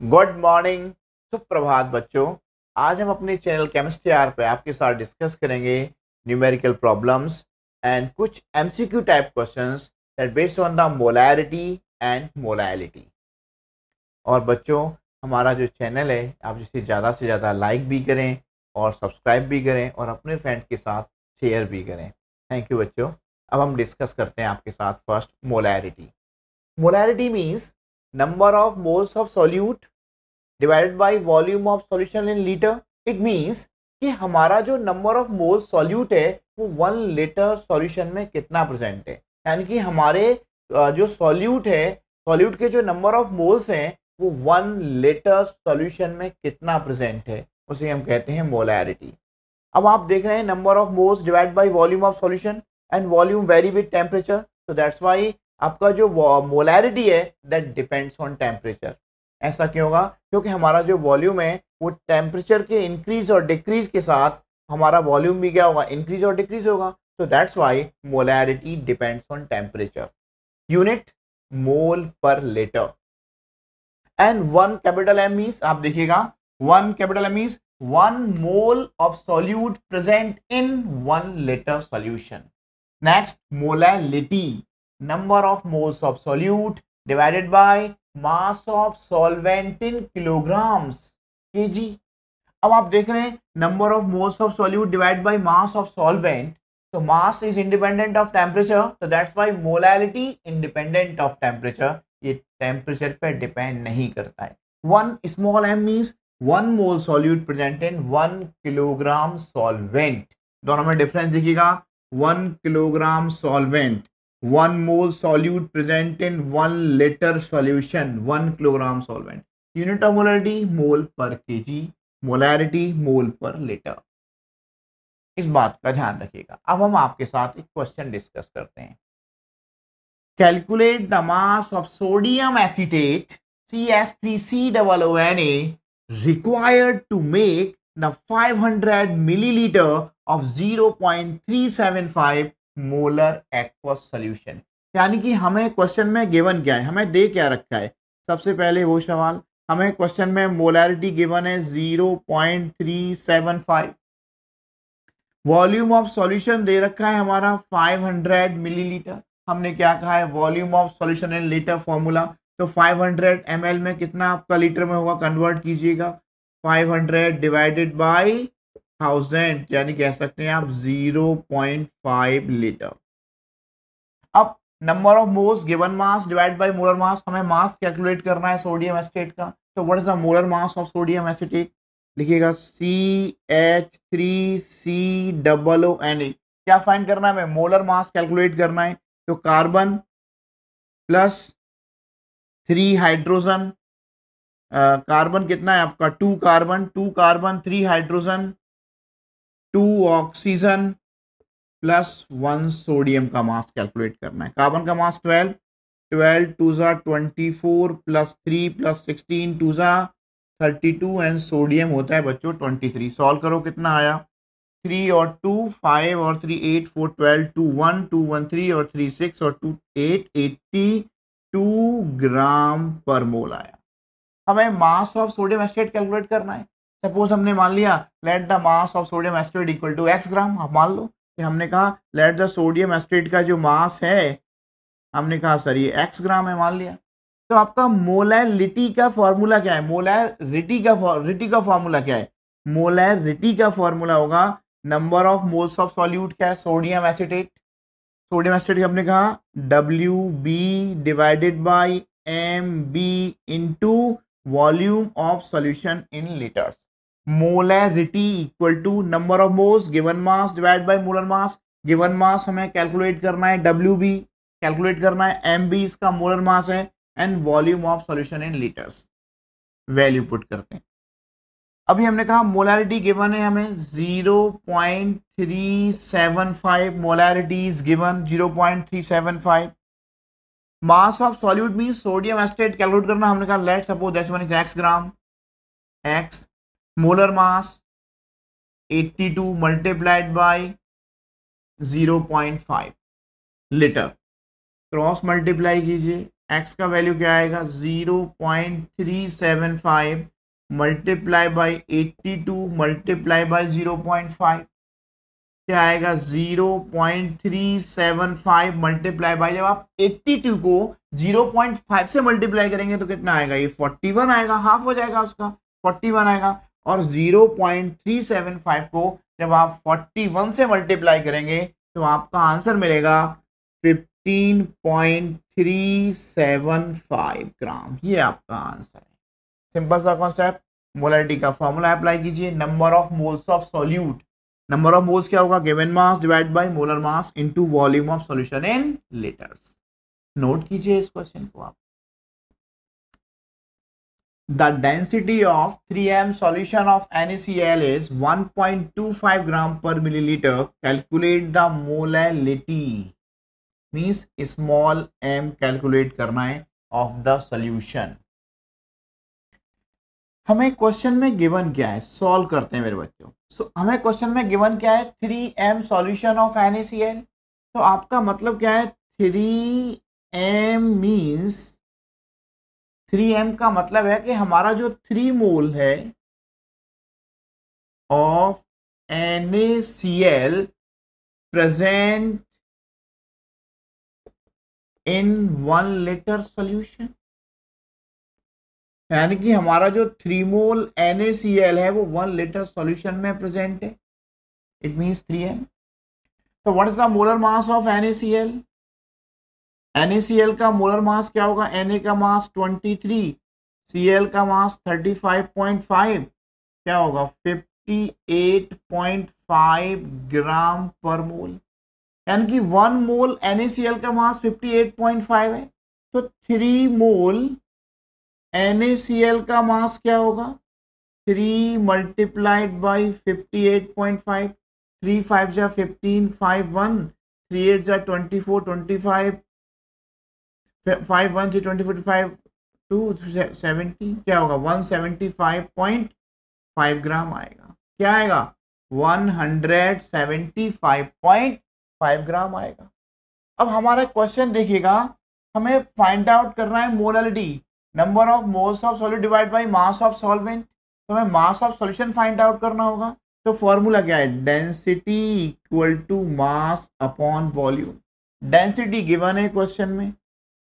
Good morning, सुप्रभात बच्चों। आज हम अपने चैनल केमिस्ट्री आर पे आपके साथ डिस्कस करेंगे न्यूमेरिकल प्रॉब्लम्स एंड कुछ MCQ type questions that based on the molarity and molality. और बच्चों, हमारा जो चैनल है आप इसे ज़्यादा से ज़्यादा लाइक भी करें और सब्सक्राइब भी करें और अपने फ्रेंड के साथ शेयर भी करें। थैंक यू बच्चों। अब हम डिस्कस करते हैं आपके साथ first molarity. Molarity means number of moles of solute divided by volume of solution in litre. It means कि हमारा जो नंबर ऑफ मोल्स सॉल्यूट है वो 1 लीटर सॉल्यूशन में कितना प्रेजेंट है। यानी कि हमारे जो सॉल्यूट है, सॉल्यूट के जो नंबर ऑफ मोल्स हैं वो 1 लीटर सॉल्यूशन में कितना प्रेजेंट है, उसे हम कहते हैं मोलैरिटी। अब आप देख रहे हैं number of moles divide by volume of solution and volume very with temperature, तो दैट्स व्हाई आपका जो मोलैरिटी है दैट डिपेंड्स ऑन टेम्परेचर। ऐसा क्यों होगा? क्योंकि हमारा जो वॉल्यूम है वो टेम्परेचर के इंक्रीज और डिक्रीज के साथ हमारा वॉल्यूम भी क्या होगा, इंक्रीज और डिक्रीज होगा। तो that's why molarity depends on temperature. Unit mole per litre and 1 capital M means, आप देखिएगा 1 capital M means 1 mole of solute present in 1 litre solution. Next, molality, number of moles of solute divided by mass of solvent in kilograms KG. अब आप देख रहे हैं number of moles of solute divide by mass of solvent, तो mass is independent of temperature, तो that's why molality independent of temperature, ये temperature पे depend नहीं करता है। 1 small m means 1 mole solute present in 1 kilogram solvent. दोनों में difference देखिएगा, 1 kilogram solvent, 1 mole solute present in 1 litre solution, 1 kilogram solvent. Unit of molarity mole per KG, molarity mole per litre. इस बात का ध्यान रखिएगा। अब हम आपके साथ एक क्वेश्चन डिस्कस करते हैं। Calculate the mass of sodium acetate CS3COONA required to make the 500 milliliter of 0.375 molar aqueous solution. यानी कि हमें क्वेश्चन में गिवन क्या है, हमें दे क्या रखा है। सबसे पहले वो सवाल, हमें क्वेश्चन में मोलैरिटी गिवन है 0.375, वॉल्यूम ऑफ सॉल्यूशन दे रखा है हमारा 500 मिलीलीटर। हमने क्या कहा है, volume of solution in litre formula, तो 500 ml में कितना आपका लीटर में होगा, कन्वर्ट कीजिएगा 500 डिवाइडेड बाय 1000, यानी कह सकते हैं आप 0.5 लीटर। अब number of moles given mass divide by molar मास, हमें मास कैलकुलेट करना है सोडियम एसिटेट का। तो what is the molar mass of sodium acetate, लिखिएगा CH3COONA। क्या फाइंड करना है, हमें मोलर मास कैलकुलेट करना है। तो कार्बन प्लस 3 हाइड्रोजन, कार्बन कितना है आपका 2 carbon, 2 carbon 3 hydrogen 2 oxygen plus 1 sodium का मास कैलकुलेट करना है। कार्बन का मास 12, 12 2 24 प्लस 3 प्लस 16 2 32 एंड सोडियम होता है बच्चों 23। सॉल्व करो कितना आया, 3 और 2 5 और 3 8 4 12 2 1 2 1 3 और 3 6 और 2 8 82 ग्राम पर मोल आया। हमें mass of sodium acetate calculate करना है। सपोज हमने मान लिया let the mass of sodium acetate equal to x gram. आप मान लो कि हमने कहा लेट द सोडियम एसिटेट का जो मास है, हमने कहा सर ये x ग्राम है, मान लिया। तो आपका मोलैलिटी का फॉर्मूला क्या है, मोलैरिटी का फॉर्मूला क्या है, मोलैरिटी का फॉर्मूला होगा number of moles of solute, क्या है सोडियम एसिटेट। सोडियम एसिटेट हमने कहा WB divided by MB into volume of solution in litres. Molarity equal to number of moles given mass divide by molar mass. Given mass हमें calculate करना है, WB calculate करना है, MB इसका molar mass है and volume of solution in litres, value put करते हैं। अभी हमने कहा मोलैरिटी गिवन है हमें 0.375, molarity is given 0.375। Mass of solute means sodium acetate calculate करना, हमने कहा let suppose that one is x gram, x molar mass 82 multiplied by 0.5 litre, cross multiply कीजिए एक्स का वैल्यू क्या आएगा 0.375 मल्टीप्लाई बाई 82 मल्टीप्लाई बाई 0.5 क्या आएगा 0.375 multiply by, जब आप 82 को 0.5 से मल्टीप्लाई करेंगे तो कितना आएगा, ये 41 आएगा, हाफ हो जाएगा उसका, 41 आएगा। और 0.375 को जब आप 41 से मल्टीप्लाई करेंगे तो आपका आंसर मिलेगा 15.375 ग्राम। ये आपका आंसर है। सिंपल सा कॉन्सेप्ट। मोलरिटी का फॉर्मूला अप्लाई कीजिए, number of moles of solute, number of moles क्या होगा, given mass divide by molar mass into volume of solution in litres. Note कीजिए इस क्वेश्चन को आप। The density of 3m solution of NaCl is 1.25 gram per milliliter. Calculate the molality. Means small m calculate करना है of the solution. हमें question में given क्या है, सॉल्व करते हैं मेरे बच्चों। हमें क्वेश्चन में गिवन क्या है, 3m सॉल्यूशन ऑफ NaCl। तो आपका मतलब क्या है, 3m मीन्स 3m का मतलब है कि हमारा जो 3 मोल है of NaCl present in 1 litre solution, यानी कि हमारा जो 3 मोल NaCl है वो 1 लीटर सॉल्यूशन में प्रेजेंट है। It means 3m। तो what is the molar mass of NaCl? NaCl का मोलर मास क्या होगा, Na का मास 23, Cl का मास 35.5, क्या होगा 58.5 ग्राम पर मोल, यानी कि 1 मोल NaCl का मास 58.5 है। तो 3 मोल NaCl का मास क्या होगा, 3 मल्टीप्लाइड बाई 58.5, 3 5 जा 15, 5 1, 3 8 जा 24, 25, 5 1 3 24, 5 2 70, क्या होगा 175.5 ग्राम आएगा। क्या आएगा 175.5 ग्राम आएगा। अब हमारा क्वेश्चन देखिएगा, हमें फाइंड आउट करना है molality, number of moles of solute divide by mass of solvent. तो हमें mass of solution find out करना होगा। तो फॉर्मूला क्या है, density equal to mass upon volume. Density given है क्वेश्चन में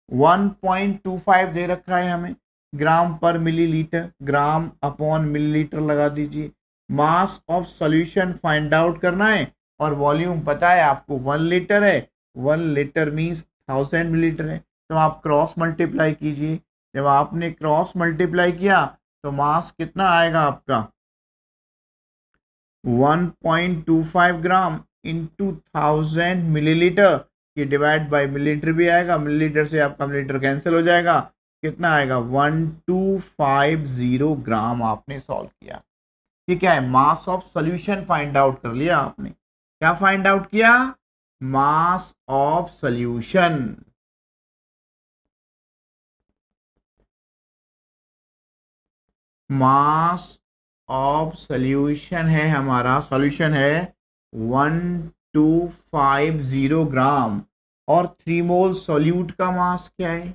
1.25 दे रखा है हमें ग्राम पर मिलीलीटर, ग्राम अपॉन मिलीलीटर लगा दीजिए। मास ऑफ सॉल्यूशन फाइंड आउट करना है और वॉल्यूम पता है आपको 1 लीटर है, 1 लीटर मीन्स 1000 मिलीलीटर है। तो आप क्रॉस मल्टीप्लाई कीजिए, जब आपने क्रॉस मल्टीप्लाई किया तो मास कितना आएगा आपका 1.25 ग्राम इंटू 1000 मिलीलीटर, ये डिवाइड बाय मिलीलीटर भी आएगा, मिलीलीटर से आपका मिलीलीटर कैंसिल हो जाएगा, कितना आएगा 1250 ग्राम आपने सॉल्व किया। ये क्या है, मास ऑफ सॉल्यूशन फाइंड आउट कर लिया आपने। क्या फाइंड आउट किया, मास of solution. Mass of solution है हमारा, सॉल्यूशन है 1250 ग्राम। और 3 मोल सॉल्यूट का मास क्या है,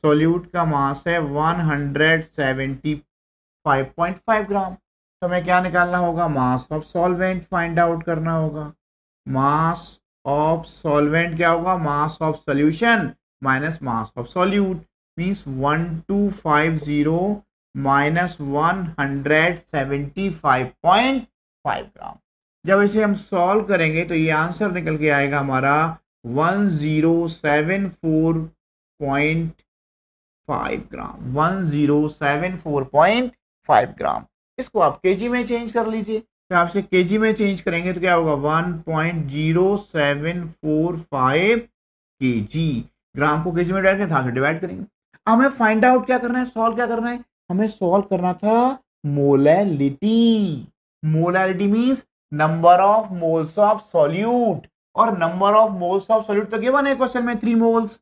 सॉल्यूट का मास है 175.5 ग्राम। तो हमें क्या निकालना होगा, मास ऑफ सॉल्वेंट फाइंड आउट करना होगा। मास ऑफ सॉल्वेंट क्या होगा, मास of solution minus mass of solute, means 1250 minus 175.5 ग्राम। जब इसे हम सॉल्व करेंगे तो ये आंसर निकल के आएगा हमारा 1074.5 ग्राम, 1074.5 ग्राम। इसको आप केजी में चेंज कर लीजिए। तो आपसे केजी में चेंज करेंगे तो क्या होगा 1.0745 केजी। ग्राम को केजी में डिवाइड करें, 1000 से डिवाइड करेंगे। हमें फाइंड आउट क्या करना है, सॉल्व क्या करना है, हमें सॉल्व करना था molality. Molality means number of moles of solute, और number of moles of solute तो गिवन है क्वेश्चन में 3 मोल्स।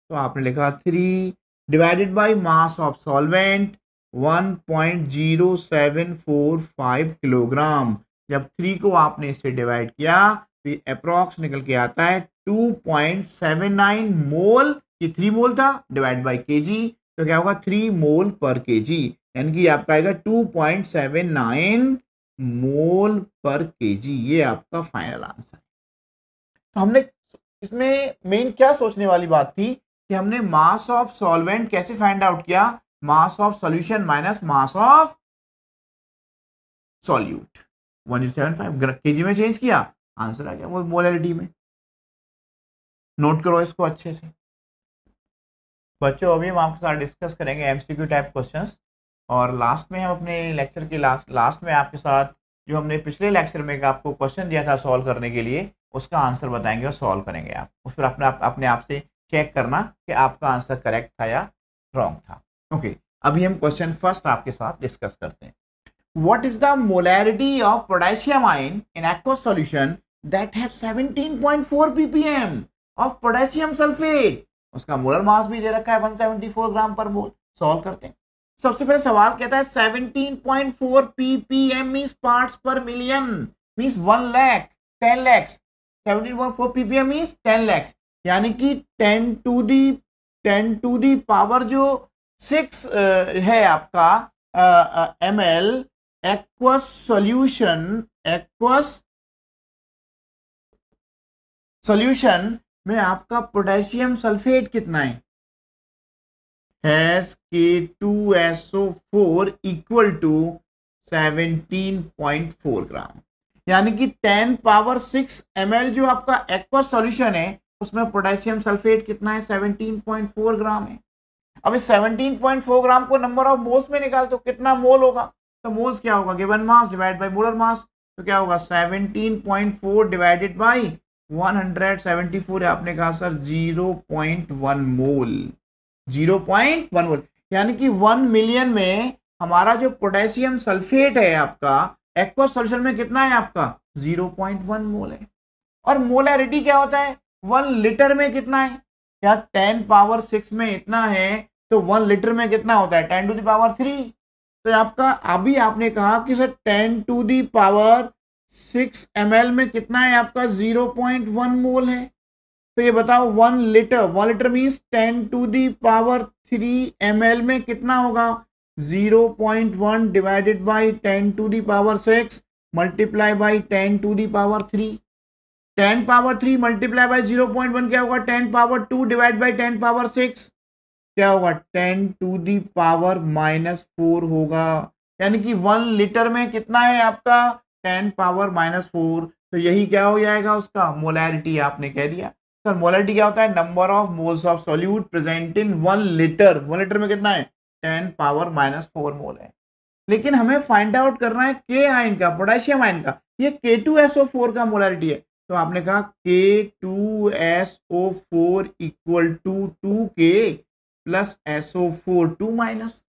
तो आपने लिखा 3 divided by mass of solvent 1.0745 kilogram. जब 3 को आपने इससे डिवाइड किया तो अप्रोक्स निकल के आता है 2.79 मोल ये 3 मोल था, डिवाइड बाई केजी, तो क्या होगा 3 मोल पर केजी, यानी कि आपका आएगा 2.79 मोल पर केजी। ये आपका फाइनल आंसर। तो हमने इसमें मेन क्या सोचने वाली बात थी कि हमने मास ऑफ सॉल्वेंट कैसे फाइंड आउट किया, मास of solution minus mass of solute, 1.75 KG में चेंज किया, आंसर आ गया वो मोलैरिटी में। नोट करो इसको अच्छे से बच्चों। अभी हम आपके साथ डिस्कस करेंगे एमसीक्यू टाइप क्वेश्चंस, और लास्ट में हम अपने लेक्चर के लास्ट में आपके साथ जो हमने पिछले लेक्चर में आपको क्वेश्चन दिया था सॉल्व करने के लिए, उसका आंसर बताएंगे और सॉल्व करेंगे आप। उस पर अपने आप से चेक करना कि आपका आंसर करेक्ट था या रॉन्ग था। ओके, अभी हम क्वेश्चन फर्स्ट आपके साथ डिस्कस करते हैं। What is the molarity of potassium ion in aqueous solution that have 17.4 ppm of potassium sulfate? उसका मोलर मास भी दे रखा है 174 ग्राम पर मोल। सॉल्व करते हैं। सबसे पहले सवाल कहता है 17.4 ppm मींस पार्ट्स पर million, means 1 lakh 10 lakhs। 17.4 ppm means 10 lakhs, यानी कि 10 to the पावर जो 6 है आपका ml aqueous solution में आपका पोटेशियम सल्फेट कितना है, K2SO4 इक्वल टू 17.4 ग्राम, यानी कि 10 पावर 6 ml जो आपका एक्वस सॉल्यूशन है उसमें पोटेशियम सल्फेट कितना है, 17.4 ग्राम है। अब इस 17.4 ग्राम को नंबर ऑफ मोल्स में निकाल तो कितना मोल होगा, तो मोल्स क्या होगा, given mass divide by molar मास, तो क्या होगा 17.4 डिवाइडेड बाय 174 है, आपने कहा सर 0.1 मोल, 0.1 मोल, यानी कि 1 मिलियन में हमारा जो पोटेशियम सल्फेट है आपका एक्वस सॉल्यूशन में कितना है आपका 0.1 मोल है। और मोलैरिटी क्या होता है, 1 लीटर में कितना है, या 10 पावर 6 में इतना है तो 1 लीटर में कितना होता है 10 टू द पावर 3। तो आपका अभी आपने कहा कि sir 10 to the power 6 ml में कितना है आपका 0.1 मोल है। तो ये बताओ 1 litre means 10 to the power 3 ml में कितना होगा 0.1 divided by 10 to the power 6 multiply by 10 to the power 3। 10 power 3 multiply by 0.1 क्या होगा 10 पावर 2 डिवाइड बाय 10 पावर 6 क्या होगा 10 टू दी पावर -4 होगा, यानी कि 1 लीटर में कितना है आपका 10 पावर -4। तो यही क्या हो जाएगा उसका मोलैरिटी। आपने कह दिया सर मोलैरिटी क्या होता है, number of moles of solute present in 1 litre. 1 litre में कितना है 10 पावर -4 मोल है। लेकिन हमें फाइंड आउट करना है के आयन का, पोटेशियम आयन का, ये K2SO4 का मोलैरिटी है। तो आपने कहा K2SO4 equal to 2K plus SO4 2 minus.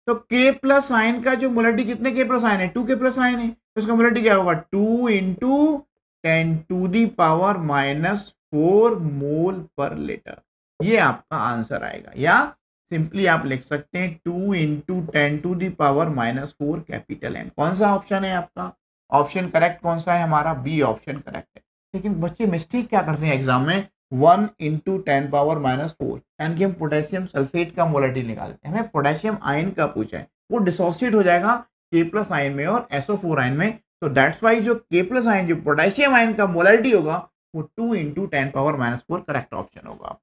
तो K प्लस आयन का जो मोलैरिटी कितने K प्लस आयन है 2K प्लस आयन है, तो उसका मोलैरिटी क्या होगा 2 into 10 to the power -4 mole per litre. ये आपका आंसर आएगा, या सिंपली आप लिख सकते हैं 2 into 10 to the power -4 capital M। कौन सा ऑप्शन है आपका, ऑप्शन करेक्ट कौन सा है हमारा, बी ऑप्शन करेक्ट है। लेकिन बच्चे मिस्टेक क्या करते हैं एग्जाम में, 1 इंटू 10 पावर -4 यानी कि हम पोटेशियम सल्फेट का मोलैरिटी निकालते हैं, हमें पोटेशियम आयन का पूछा है, वो डिसोसिएट हो जाएगा K प्लस आयन में और SO4 आयन में। तो दैट्स वाई जो K प्लस आयन जो पोटेशियम आयन का मोलैरिटी होगा वो 2 इंटू 10 पावर -4 करेक्ट ऑप्शन होगा।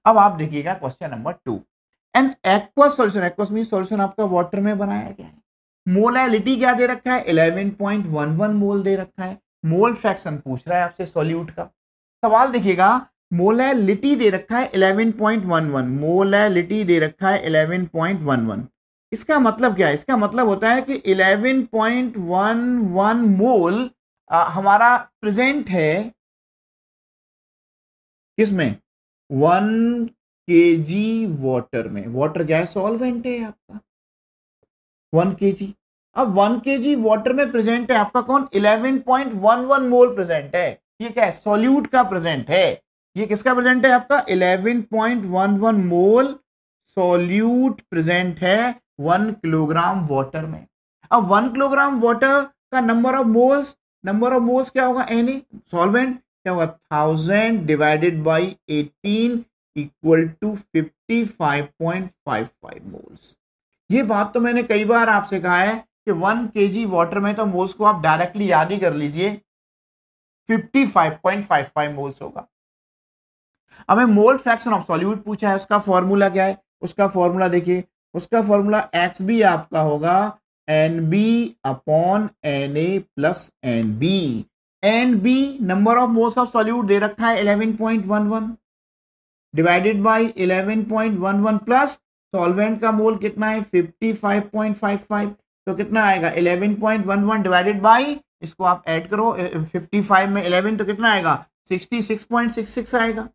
अब आप देखिएगा question number 2, an aqueous solution, aqueous means solution आपका वाटर में बनाया गया है, मोलैरिटी क्या दे रखा है 11.11 मोल दे रखा है, मोल फ्रैक्शन पूछ रहा है आपसे सॉल्यूट का। सवाल देखिएगा मोलैलिटी दे रखा है 11.11, मोलैलिटी दे रखा है 11.11। इसका मतलब क्या है, इसका मतलब होता है कि 11.11 मोल हमारा प्रेजेंट है किसमें 1 kg वाटर में। वाटर क्या है सॉल्वेंट है आपका 1 kg। अब 1 kg वाटर में प्रेजेंट है आपका कौन 11.11 मोल प्रेजेंट है। ये क्या है सॉल्यूट का प्रेजेंट है, ये किसका प्रेजेंट है आपका 11.11 मोल सॉल्यूट प्रेजेंट है 1 किलोग्राम वाटर में। अब 1 किलोग्राम वाटर का नंबर ऑफ मोल्स क्या होगा Na, सॉल्वेंट क्या होगा 1000 divided by 18 equal to 55.55 moles. ये बात तो मैंने कई बार आपसे कहा है कि 1 kg वाटर में तो मोल्स को आप डायरेक्टली याद ही कर लीजिए 55.55 मोल्स होगा। हमें मोल फ्रैक्शन ऑफ सॉल्यूट पूछा है, उसका फॉर्मूला क्या है? उसका फॉर्मूला देखिए, उसका फॉर्मूला एक्स बी आपका होगा N B upon N A plus N B. N B number of moles of solute दे रखा है 11.11 डिवाइडेड बाई 11.11 प्लस सॉल्वेंट का मोल कितना है 55.55, तो कितना आएगा 11.11 डिवाइडेड बाई, इसको आप ऐड करो 55 में 11 तो कितना आएगा 66.66 आएगा,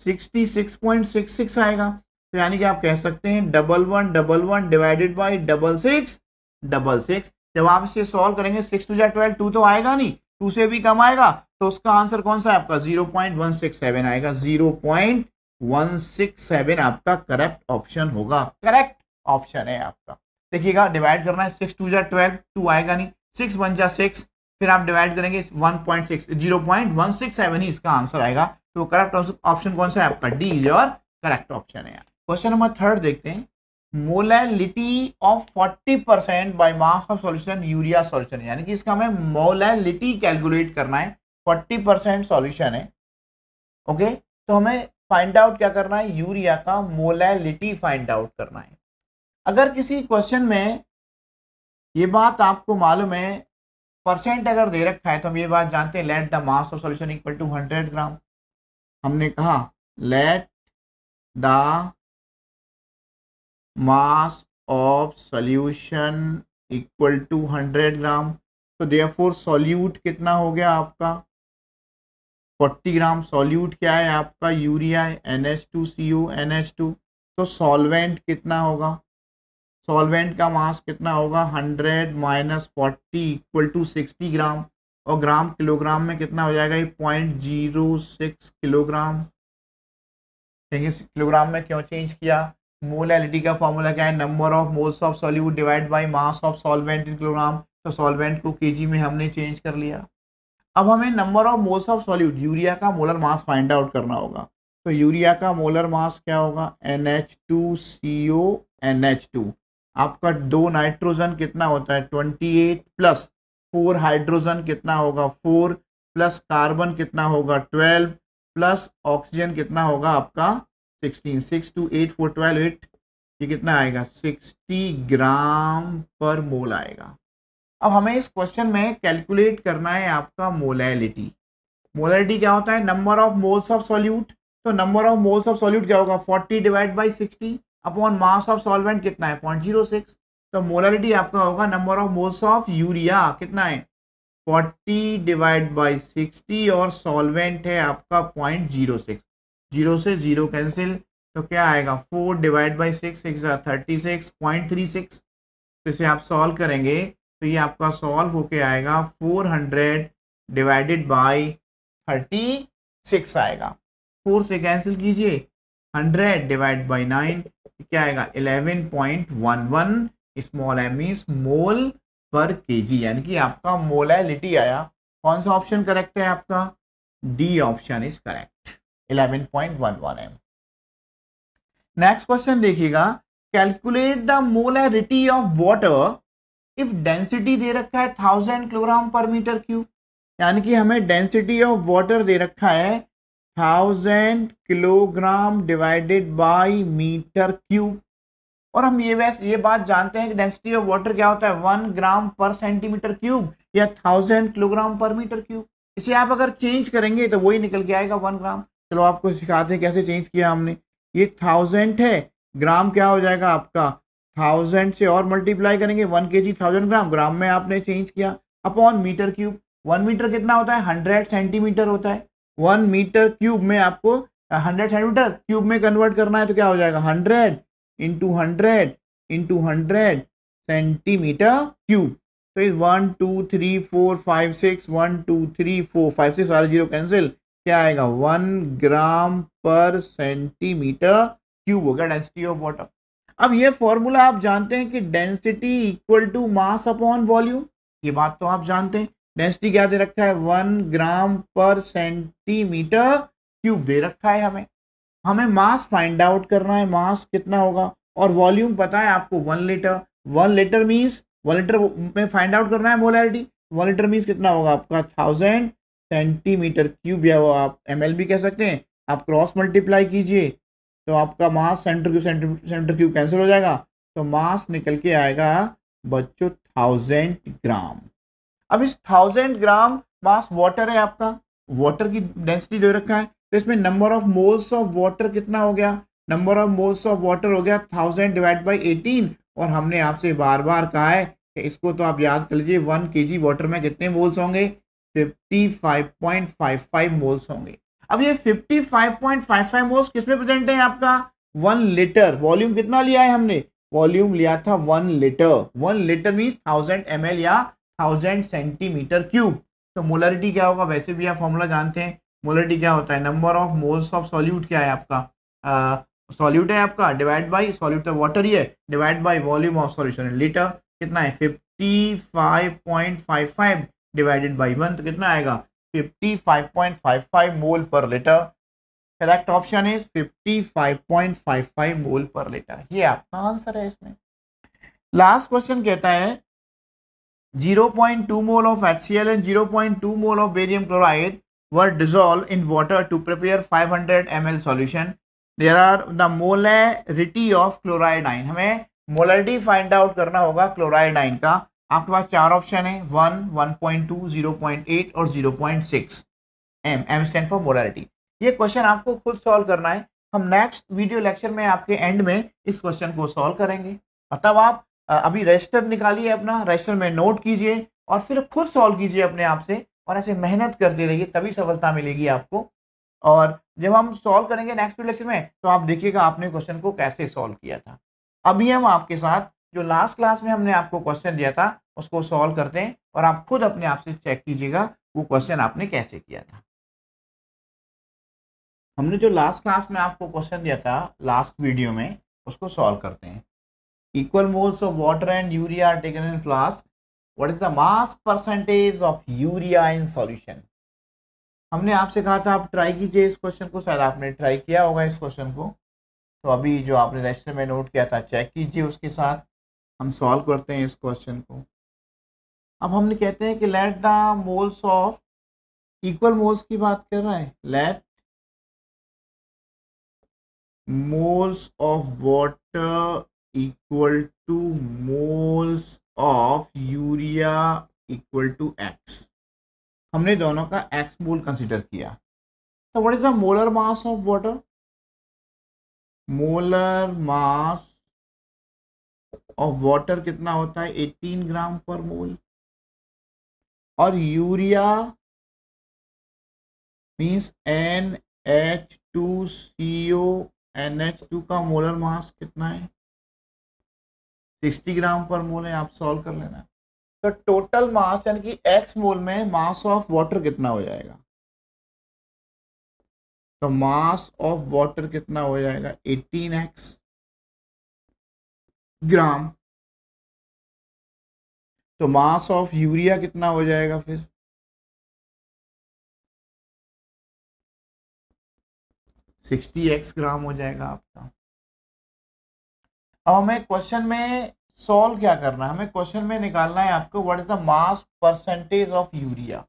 66.66 आएगा। तो यानी कि आप कह सकते हैं 1111 डिवाइडेड बाई 6666। जब आप इसे सॉल्व करेंगे 6 टू 12 2 तो आएगा नहीं, 2 से भी कम आएगा, तो उसका आंसर कौन सा है आपका 0.167 आएगा। 0.167 आपका करेक्ट ऑप्शन होगा, करेक्ट ऑप्शन है आपका। देखिएगा डिवाइड करना है 6 टू 12 2 आएगा नहीं, 6 1 जा 6, फिर आप डिवाइड करेंगे 1.6 0.167 ही इसका आंसर आएगा। तो करेक्ट ऑप्शन कौन सा है आपका D is your correct option है। क्वेश्चन नंबर 3 देखते हैं। Molality of 40% bye mass of solution urea solution, यानी कि इसका हमें मोलैलिटी कैलकुलेट करना है, 40% सॉल्यूशन है। ओके, तो हमें फाइंड आउट क्या करना है, यूरिया का मोलैलिटी फाइंड आउट करना है। अगर किसी क्वेश्चन में ये बात आपको मालूम है, परसेंट अगर दे रखा है, तो हम ये बात जानते हैं let the mass of solution equal to 100 gram. हमने कहा let the mass of solution equal to 100 gram, तो देयरफॉर सॉल्यूट कितना हो गया आपका 40 ग्राम। सॉल्यूट क्या है आपका यूरिया है, NH2CO NH2। तो सॉल्वेंट कितना होगा, सॉल्वेंट का मास कितना होगा 100 माइनस 40 इक्वल टू 60 ग्राम, और ग्राम किलोग्राम में कितना हो जाएगा ये 0.06 किलोग्राम। देखिए किलोग्राम में क्यों चेंज किया, मोलैलिटी का फॉर्मूला क्या है, number of moles of solute divide by mass of solvent in kilogram, तो सॉल्वेंट को केजी में हमने चेंज कर लिया। अब हमें number of moles of solute urea का मोलर मास फाइंड आउट करना होगा। तो यूरिया का मोलर मास क्या होगा NH2CO NH2। आपका 2 नाइट्रोजन कितना होता है 28 प्लस 4 हाइड्रोजन कितना होगा 4 प्लस कार्बन कितना होगा 12 प्लस ऑक्सीजन कितना होगा आपका 16। 6 2 8 4 12 8, ये कितना आएगा 60 ग्राम पर मोल आएगा। अब हमें इस क्वेश्चन में कैलकुलेट करना है आपका मोलैलिटी। मोलैलिटी क्या होता है, number of moles of solute. तो number of moles of solute क्या होगा 40 divide by 60 upon mass of solvent कितना है 0.06। तो मोलैलिटी आपका होगा number of moles of urea कितना है 40 डिवाइड बाई 60 और सॉल्वेंट है आपका 0.06। 0 से 0 कैंसिल, तो क्या आएगा 4 डिवाइड बाई 6 36.36। तो इसे आप सॉल्व करेंगे तो ये आपका सॉल्व होके आएगा 400 डिवाइडेड बाई 36 आएगा। 4 से कैंसिल कीजिए 100 डिवाइड बाई 9 क्या आएगा 11.11 small m means mole per KG, यानी कि आपका मोलैलिटी आया। कौन सा ऑप्शन करेक्ट है आपका, D option is correct 11.11 m। Next question देखिएगा, calculate the molarity of water if density दे रखा है 1000 किलोग्राम पर मीटर क्यूब, यानी कि हमें डेंसिटी ऑफ वाटर दे रखा है 1000 kilogram divided by metre cube. और हम ये बात जानते हैं कि डेंसिटी ऑफ वाटर क्या होता है 1 ग्राम पर सेंटीमीटर क्यूब या 1000 किलोग्राम पर मीटर क्यूब। इसे आप अगर चेंज करेंगे तो वही निकल के आएगा 1 ग्राम। चलो आपको सिखाते हैं कैसे चेंज किया हमने। ये 1000 है, ग्राम क्या हो जाएगा आपका 1000 से और मल्टीप्लाई करेंगे 1 kg 1000 ग्राम, ग्राम में आपने चेंज किया अपॉन मीटर क्यूब। 1 मीटर कितना होता है 100 सेंटीमीटर होता है। 1 मीटर क्यूब में आपको 100 सेंटीमीटर क्यूब में कन्वर्ट करना है, तो क्या हो जाएगा 100 इंटू 100 इंटू 100 सेंटीमीटर क्यूब। तो 1 2 3 4 5 6 1 2 3 4 5 6 सारे जीरो कैंसिल, क्या आएगा 1 ग्राम पर सेंटीमीटर क्यूब हो गया डेंसिटी ऑफ वाटर। अब ये फॉर्मूला आप जानते हैं कि density equal to mass upon volume, ये बात तो आप जानते हैं। डेंसिटी क्या दे रखा है, 1 ग्राम पर सेंटीमीटर क्यूब दे रखा है। हमें मास फाइंड आउट करना है, मास कितना होगा, और वॉल्यूम पता है आपको 1 लीटर। 1 लीटर मीन्स 1 लीटर में फाइंड आउट करना है मोलैरिटी। 1 लीटर मीन्स कितना होगा आपका 1000 सेंटीमीटर क्यूब, या वो आप ml भी कह सकते हैं। आप क्रॉस मल्टीप्लाई कीजिए तो आपका मास सेंटर क्यूब कैंसिल हो जाएगा, तो मास निकल के आएगा बच्चों 1000 ग्राम। अब इस 1000 ग्राम मास वाटर है आपका, वाटर की डेंसिटी दे रखा है, तो इसमें number of moles of water कितना हो गया, number of moles of water हो गया 1000 डिवाइड बाई 18। और हमने आपसे बार बार कहा है कि इसको तो आप याद कर लीजिए, 1 kg वाटर में कितने मोल्स होंगे, 55.55 मोल्स होंगे। अब ये 55.55 मोल्स किस में प्रेजेंट है आपका, 1 लीटर। वॉल्यूम कितना लिया है हमने, वॉल्यूम लिया था 1 लीटर। 1 लीटर मीन्स 1000 ml या 1000 सेंटीमीटर क्यूब। तो मोलरिटी क्या होगा, वैसे भी आप फॉर्मूला जानते हैं, मोलरिटी क्या होता है, number of moles of solute क्या है आपका, सॉल्यूट है आपका, डिवाइड बाई सॉल्यूट तो वाटर ही है, divide by volume of solution litre. कितना है 55.55 डिवाइडेड बाई 1, तो कितना आएगा 55.55 मोल per litre. Correct option is 55.55 mole per litre, ये आपका आंसर है इसमें। लास्ट क्वेश्चन कहता है 0.2 mole of HCl and 0.2 mole of barium chloride were dissolved in water to prepare 500 ml solution. There are the molarity of chloride ion. हमें molarity find out करना होगा chloride ion का। आपके पास 4 option है, 1, 1.2, 0.8 और 0.6। M stand for molarity. ये question आपको खुद सॉल्व करना है। हम नेक्स्ट वीडियो लेक्चर में आपके एंड में इस क्वेश्चन को सॉल्व करेंगे। मतलब आप अभी रजिस्टर निकालिए, अपना रजिस्टर में नोट कीजिए और फिर खुद सॉल्व कीजिए अपने आप से, और ऐसे मेहनत करते रहिए, तभी सफलता मिलेगी आपको। और जब हम सॉल्व करेंगे नेक्स्ट लेक्चर में, तो आप देखिएगा आपने क्वेश्चन को कैसे सॉल्व किया था। अभी हम आपके साथ जो लास्ट क्लास में हमने आपको क्वेश्चन दिया था उसको सॉल्व करते हैं, और आप खुद अपने आप से चेक कीजिएगा वो क्वेश्चन आपने कैसे किया था। हमने जो लास्ट क्लास में आपको क्वेश्चन दिया था लास्ट वीडियो में, उसको सॉल्व करते हैं। Equal moles of water and urea are taken in flask. What is the mass percentage of urea in solution? हमने आपसे कहा था आप ट्राई कीजिए इस क्वेश्चन को, शायद आपने ट्राई किया होगा इस क्वेश्चन को। तो अभी जो आपने रजिस्टर में नोट किया था चेक कीजिए, उसके साथ हम सॉल्व करते हैं इस क्वेश्चन को। अब हमने कहते हैं कि let the moles of, equal moles की बात कर रहा है, let moles of water equal to moles of urea equal to x. हमने दोनों का एक्स मोल कंसिडर किया। तो what is the molar mass of water, molar mass of water कितना होता है 18 ग्राम पर मोल, और यूरिया मीन्स NH2CO, NH2 का मोलर मास कितना है 60 ग्राम पर मोल है, आप सॉल्व कर लेना। तो टोटल मास यानी कि एक्स मोल में मास ऑफ वाटर कितना हो जाएगा, तो मास ऑफ वाटर कितना हो जाएगा 18x ग्राम। तो मास ऑफ यूरिया कितना हो जाएगा फिर 60x ग्राम हो जाएगा आपका। अब हमें क्वेश्चन में सॉल्व क्या करना है, हमें क्वेश्चन में निकालना है आपको what is the mass percentage of urea.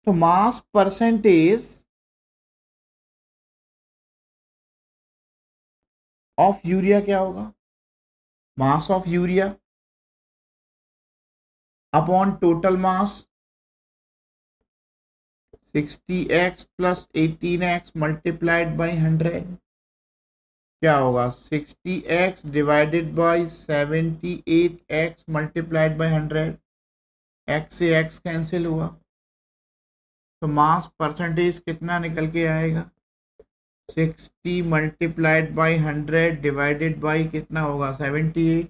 तो मास परसेंटेज ऑफ यूरिया क्या होगा, mass of urea upon total mass 60x plus 18x multiplied by 100, क्या होगा 60x divided by 78x multiplied by 100, x से x कैंसिल हुआ, तो mass percentage कितना निकल के आएगा 60 मल्टीप्लाइड बाई 100 डिवाइडेड बाई कितना होगा 78,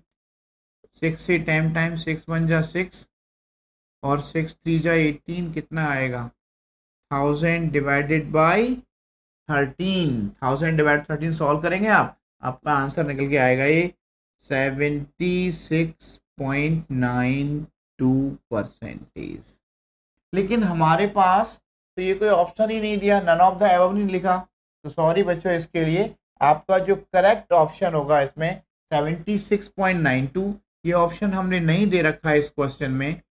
6 से 10 टाइम 6 1 जा 6 और 6 3 जा 18, कितना आएगा 1000 डिवाइडेड बाई 13। 1000 डिवाइड 13 सॉल्व करेंगे आप, आपका आंसर निकल के आएगा ये 76.92%। लेकिन हमारे पास तो ये कोई ऑप्शन ही नहीं दिया, नन ऑफ द एबव नहीं लिखा। तो सॉरी बच्चों, इसके लिए आपका जो करेक्ट ऑप्शन होगा इसमें 76.92, ये ऑप्शन हमने नहीं दे रखा है इस क्वेश्चन में।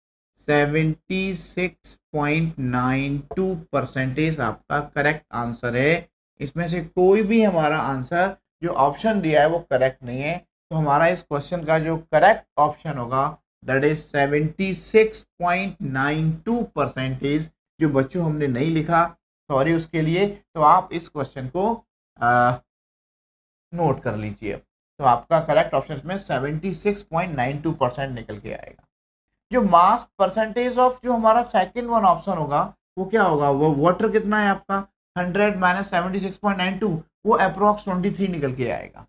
76.92% आपका करेक्ट आंसर है। इसमें से कोई भी हमारा आंसर जो ऑप्शन दिया है वो करेक्ट नहीं है। तो हमारा इस क्वेश्चन का जो करेक्ट ऑप्शन होगा दैट इज 76.92%। जो बच्चों हमने नहीं लिखा, सॉरी उसके लिए। तो आप इस क्वेश्चन को नोट कर लीजिए। तो आपका करेक्ट ऑप्शन में 76.92% निकल के आएगा। जो मास परसेंटेज ऑफ जो हमारा सेकंड वन ऑप्शन होगा वो क्या होगा, वो वाटर कितना है आपका 100 माइनस 76.92, वो अप्रोक्स 23 निकल के आएगा।